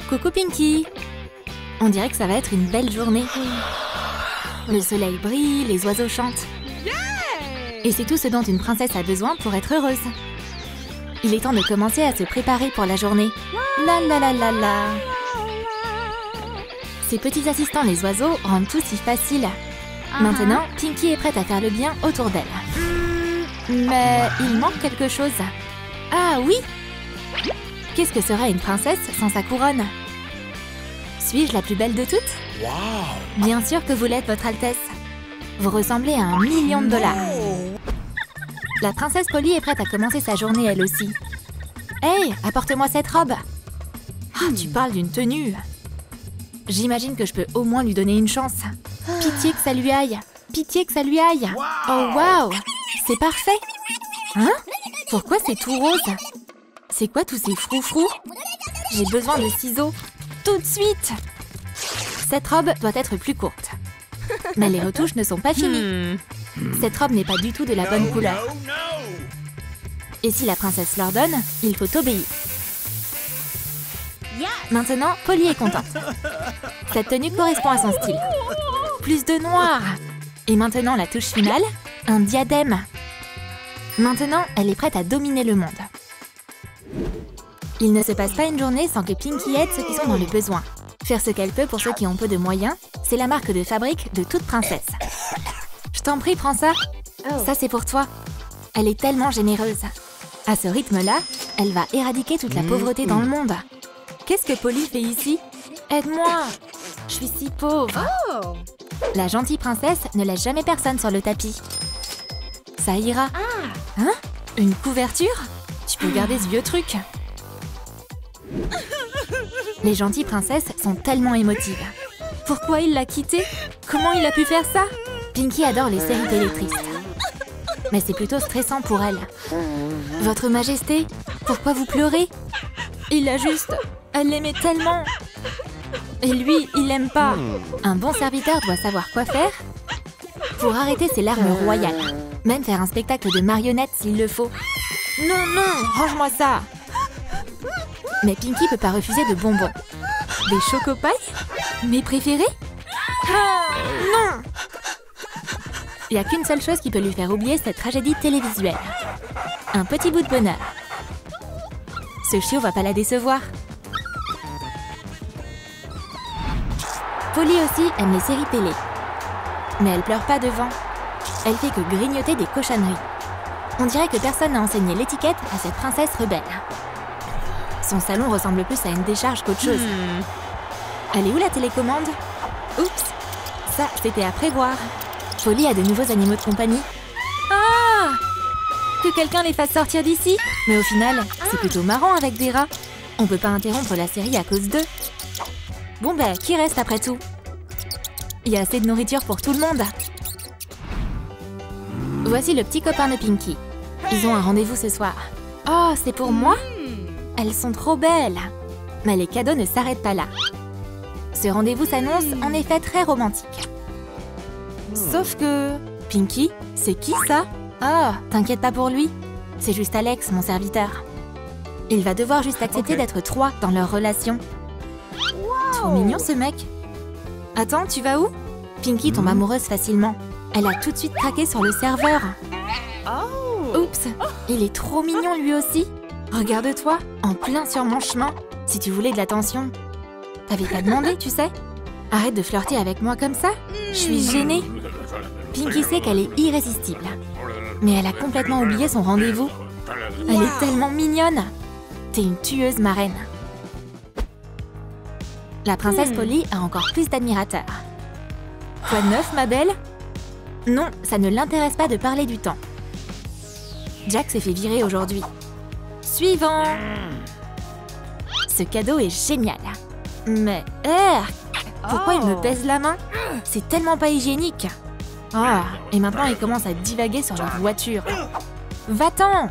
Coucou Pinky! On dirait que ça va être une belle journée. Le soleil brille, les oiseaux chantent. Et c'est tout ce dont une princesse a besoin pour être heureuse. Il est temps de commencer à se préparer pour la journée. La la la la la! Ces petits assistants les oiseaux rendent tout si facile. Maintenant, Pinky est prête à faire le bien autour d'elle. Mais il manque quelque chose. Ah oui! Qu'est-ce que serait une princesse sans sa couronne? Suis-je la plus belle de toutes? Bien sûr que vous l'êtes, votre Altesse. Vous ressemblez à $1 million. La princesse Polly est prête à commencer sa journée elle aussi. Hey, apporte-moi cette robe. Ah, tu parles d'une tenue. J'imagine que je peux au moins lui donner une chance. Pitié que ça lui aille. Pitié que ça lui aille. Oh waouh, c'est parfait. Hein? Pourquoi c'est tout rose? C'est quoi tous ces froufrous? J'ai besoin de ciseaux. Tout de suite! Cette robe doit être plus courte. Mais les retouches ne sont pas finies. Cette robe n'est pas du tout de la bonne couleur. Et si la princesse l'ordonne, il faut obéir. Maintenant, Polly est contente. Cette tenue correspond à son style. Plus de noir. Et maintenant, la touche finale, un diadème. Maintenant, elle est prête à dominer le monde. Il ne se passe pas une journée sans que Pinky aide ceux qui sont dans le besoin. Faire ce qu'elle peut pour ceux qui ont peu de moyens, c'est la marque de fabrique de toute princesse. Je t'en prie, prends ça. Ça, c'est pour toi. Elle est tellement généreuse. À ce rythme-là, elle va éradiquer toute la pauvreté dans le monde. Qu'est-ce que Polly fait ici? Aide-moi! Je suis si pauvre. La gentille princesse ne laisse jamais personne sur le tapis. Ça ira. Hein? Une couverture? Tu peux garder ce vieux truc. Les gentilles princesses sont tellement émotives. Pourquoi il l'a quittée? Comment il a pu faire ça? Pinky adore les séries télé tristes. Mais c'est plutôt stressant pour elle. Votre Majesté, pourquoi vous pleurez? Il a juste... Elle l'aimait tellement. Et lui, il l'aime pas. Un bon serviteur doit savoir quoi faire pour arrêter ses larmes royales. Même faire un spectacle de marionnettes s'il le faut. Non, non, range-moi ça. Mais Pinky peut pas refuser de bonbons. Des chocopailles? Mes préférés? Non! Il n'y a qu'une seule chose qui peut lui faire oublier cette tragédie télévisuelle. Un petit bout de bonheur. Ce chiot va pas la décevoir. Polly aussi aime les séries télé. Mais elle pleure pas devant. Elle fait que grignoter des cochonneries. On dirait que personne n'a enseigné l'étiquette à cette princesse rebelle. Son salon ressemble plus à une décharge qu'autre chose. Elle est où la télécommande? Oups! Ça, c'était à prévoir. Polly a de nouveaux animaux de compagnie. Ah! Que quelqu'un les fasse sortir d'ici? Mais au final, c'est plutôt marrant avec des rats. On peut pas interrompre la série à cause d'eux. Bon ben, qui reste après tout? Il y a assez de nourriture pour tout le monde. Voici le petit copain de Pinky. Ils ont un rendez-vous ce soir. Oh, c'est pour moi? Elles sont trop belles. Mais les cadeaux ne s'arrêtent pas là. Ce rendez-vous s'annonce en effet très romantique. Sauf que... Pinky, c'est qui ça? Oh, t'inquiète pas pour lui. C'est juste Alex, mon serviteur. Il va devoir juste accepter d'être 3 dans leur relation. Trop mignon ce mec. Attends, tu vas où? Pinky tombe amoureuse facilement. Elle a tout de suite craqué sur le serveur. Oups, il est trop mignon lui aussi. Regarde-toi, en plein sur mon chemin. Si tu voulais de l'attention. T'avais qu'à demander, tu sais. Arrête de flirter avec moi comme ça. Je suis gênée. Pinky sait qu'elle est irrésistible. Mais elle a complètement oublié son rendez-vous. Elle est tellement mignonne. T'es une tueuse marraine. La princesse Polly a encore plus d'admirateurs. Quoi de neuf, ma belle? Non, ça ne l'intéresse pas de parler du temps. Jack s'est fait virer aujourd'hui. Suivant! Ce cadeau est génial. Mais, pourquoi il me baise la main? C'est tellement pas hygiénique. Ah, et maintenant il commence à divaguer sur leur voiture. Va-t'en!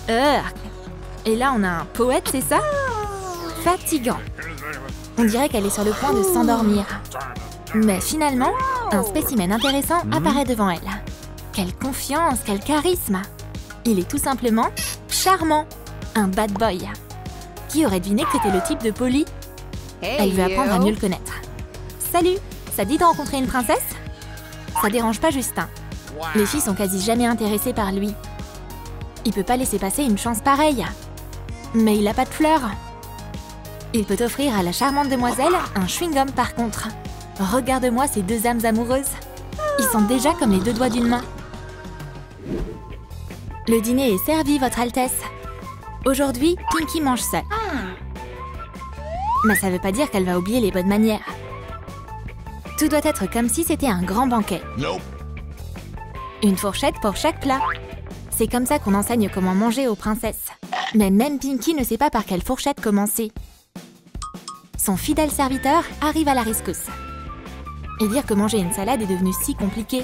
Et là on a un poète, c'est ça? Fatigant. On dirait qu'elle est sur le point de s'endormir. Mais finalement, un spécimen intéressant apparaît devant elle. Quelle confiance, quel charisme! Il est tout simplement charmant. Un bad boy. Qui aurait deviné que c'était le type de Polly? Elle veut apprendre à mieux le connaître. Salut, ça te dit de rencontrer une princesse? Ça dérange pas Justin. Les filles sont quasi jamais intéressées par lui. Il peut pas laisser passer une chance pareille. Mais il a pas de fleurs. Il peut offrir à la charmante demoiselle un chewing-gum par contre. Regarde-moi ces deux âmes amoureuses. Ils sont déjà comme les deux doigts d'une main. Le dîner est servi, Votre Altesse. Aujourd'hui, Pinkie mange seule. Mais ça veut pas dire qu'elle va oublier les bonnes manières. Tout doit être comme si c'était un grand banquet. Une fourchette pour chaque plat. C'est comme ça qu'on enseigne comment manger aux princesses. Mais même Pinkie ne sait pas par quelle fourchette commencer. Son fidèle serviteur arrive à la rescousse. Et dire que manger une salade est devenu si compliqué.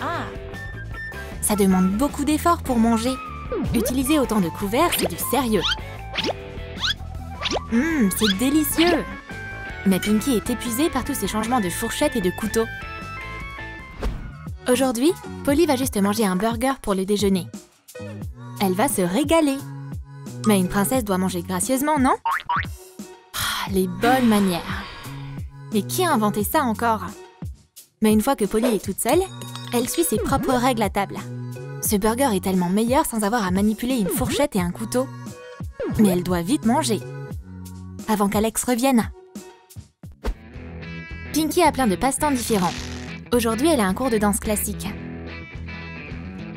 Ça demande beaucoup d'efforts pour manger. Utiliser autant de couverts, c'est du sérieux. C'est délicieux. Mais Pinkie est épuisée par tous ces changements de fourchette et de couteau. Aujourd'hui, Polly va juste manger un burger pour le déjeuner. Elle va se régaler. Mais une princesse doit manger gracieusement, non? Les bonnes manières. Mais qui a inventé ça encore? Mais une fois que Polly est toute seule, elle suit ses propres règles à table. Ce burger est tellement meilleur sans avoir à manipuler une fourchette et un couteau. Mais elle doit vite manger. Avant qu'Alex revienne. Pinkie a plein de passe-temps différents. Aujourd'hui, elle a un cours de danse classique.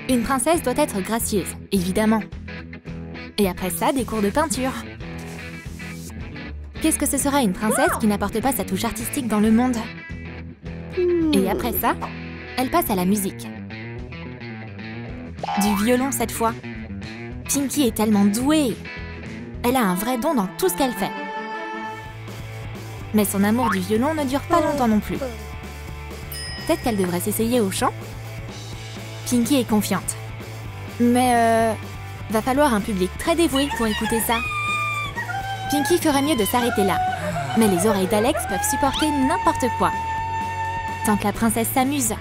Une princesse doit être gracieuse, évidemment. Et après ça, des cours de peinture. Qu'est-ce que ce sera une princesse qui n'apporte pas sa touche artistique dans le monde? Et après ça, elle passe à la musique. Du violon cette fois. Pinkie est tellement douée. Elle a un vrai don dans tout ce qu'elle fait. Mais son amour du violon ne dure pas longtemps non plus. Peut-être qu'elle devrait s'essayer au chant? Pinkie est confiante. Mais va falloir un public très dévoué pour écouter ça. Pinkie ferait mieux de s'arrêter là. Mais les oreilles d'Alex peuvent supporter n'importe quoi. Tant que la princesse s'amuse.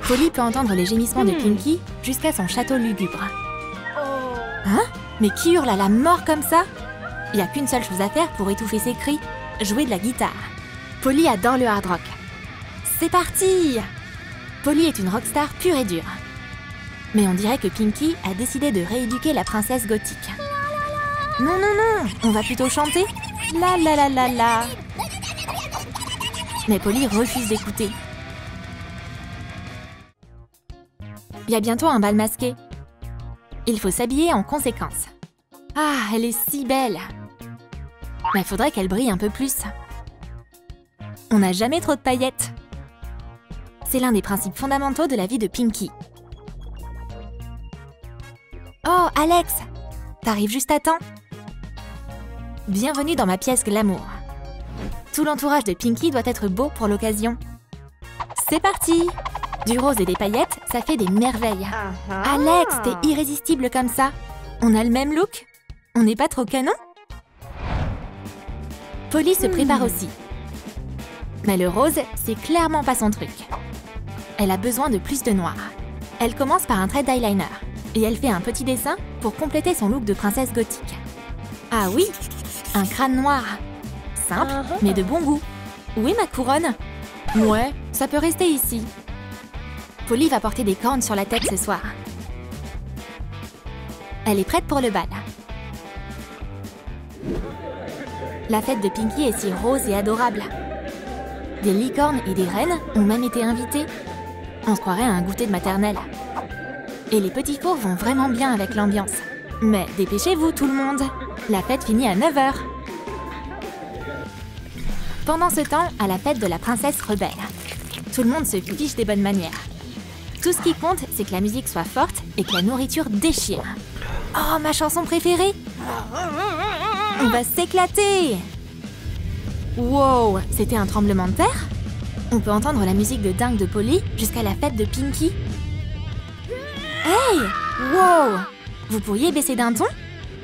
Polly peut entendre les gémissements de Pinkie jusqu'à son château lugubre. Hein? Mais qui hurle à la mort comme ça? Il n'y a qu'une seule chose à faire pour étouffer ses cris, jouer de la guitare. Polly adore le hard rock. C'est parti! Polly est une rockstar pure et dure. Mais on dirait que Pinkie a décidé de rééduquer la princesse gothique. Non, non, non! On va plutôt chanter? La la la la la! Mais Polly refuse d'écouter. Il y a bientôt un bal masqué. Il faut s'habiller en conséquence. Ah, elle est si belle! Mais il faudrait qu'elle brille un peu plus. On n'a jamais trop de paillettes. C'est l'un des principes fondamentaux de la vie de Pinkie. Oh, Alex! T'arrives juste à temps. Bienvenue dans ma pièce glamour. Tout l'entourage de Pinkie doit être beau pour l'occasion. C'est parti! Du rose et des paillettes, ça fait des merveilles. Alex, t'es irrésistible comme ça. On a le même look? On n'est pas trop canon? Polly se prépare aussi. Mais le rose, c'est clairement pas son truc. Elle a besoin de plus de noir. Elle commence par un trait d'eyeliner. Et elle fait un petit dessin pour compléter son look de princesse gothique. Ah oui, un crâne noir. Simple, mais de bon goût. Où est ma couronne? Ouais, ça peut rester ici. Polly va porter des cornes sur la tête ce soir. Elle est prête pour le bal. La fête de Pinkie est si rose et adorable. Des licornes et des reines ont même été invités. On se croirait à un goûter de maternelle. Et les petits fours vont vraiment bien avec l'ambiance. Mais dépêchez-vous tout le monde. La fête finit à 9 h. Pendant ce temps, à la fête de la princesse rebelle. Tout le monde se fiche des bonnes manières. Tout ce qui compte, c'est que la musique soit forte et que la nourriture déchire. Oh, ma chanson préférée! On va s'éclater! Wow, c'était un tremblement de terre? On peut entendre la musique de dingue de Polly jusqu'à la fête de Pinkie. Hey! Wow! Vous pourriez baisser d'un ton?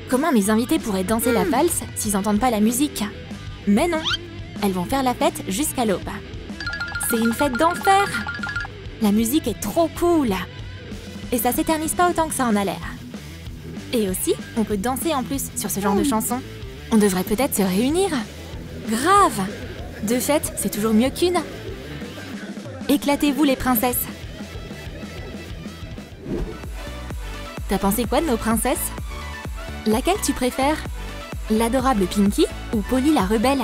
Comment mes invités pourraient danser la valse s'ils n'entendent pas la musique? Mais non! Elles vont faire la fête jusqu'à l'aube. C'est une fête d'enfer! La musique est trop cool! Et ça s'éternise pas autant que ça en a l'air. Et aussi, on peut danser en plus sur ce genre de chanson. On devrait peut-être se réunir. Grave! Deux fêtes, c'est toujours mieux qu'une. Éclatez-vous les princesses. T'as pensé quoi de nos princesses? Laquelle tu préfères? L'adorable Pinkie ou Polly la rebelle?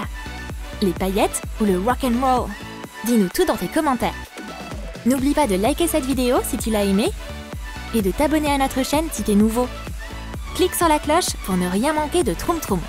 Les paillettes ou le rock'n'roll? Dis-nous tout dans tes commentaires. N'oublie pas de liker cette vidéo si tu l'as aimée et de t'abonner à notre chaîne si t'es nouveau. Clique sur la cloche pour ne rien manquer de Troum Troum.